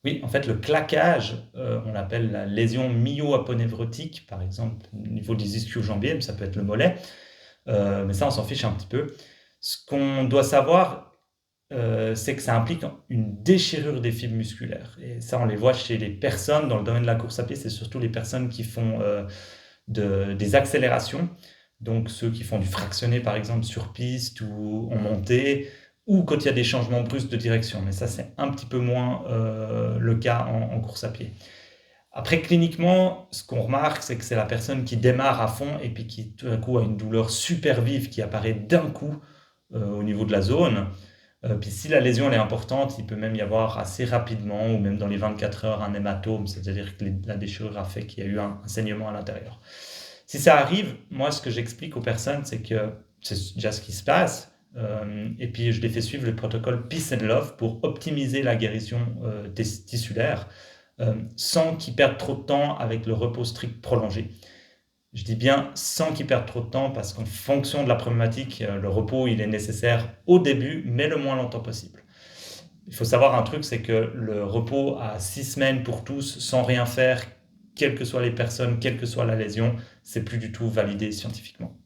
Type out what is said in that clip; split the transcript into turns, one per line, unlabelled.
Oui, en fait, le claquage, on l'appelle la lésion myo-aponévrotique, par exemple, au niveau des ischio-jambiers, mais ça peut être le mollet. Mais ça, on s'en fiche un petit peu. Ce qu'on doit savoir, c'est que ça implique une déchirure des fibres musculaires. Et ça, on les voit chez les personnes dans le domaine de la course à pied, c'est surtout les personnes qui font des accélérations, donc ceux qui font du fractionné par exemple sur piste ou en montée, ou quand il y a des changements brusques de direction. Mais ça, c'est un petit peu moins le cas en course à pied. Après, cliniquement, ce qu'on remarque, c'est que c'est la personne qui démarre à fond et puis qui tout d'un coup a une douleur super vive qui apparaît d'un coup au niveau de la zone. Puis si la lésion elle est importante, il peut même y avoir assez rapidement, ou même dans les 24 heures, un hématome, c'est-à-dire que la déchirure a fait qu'il y a eu un saignement à l'intérieur. Si ça arrive, moi ce que j'explique aux personnes, c'est que c'est déjà ce qui se passe, et puis je les fais suivre le protocole Peace and Love pour optimiser la guérison tissulaire, sans qu'ils perdent trop de temps avec le repos strict prolongé. Je dis bien sans qu'ils perdent trop de temps parce qu'en fonction de la problématique, le repos il est nécessaire au début, mais le moins longtemps possible. Il faut savoir un truc, c'est que le repos à 6 semaines pour tous, sans rien faire, quelles que soient les personnes, quelle que soit la lésion, c'est plus du tout validé scientifiquement.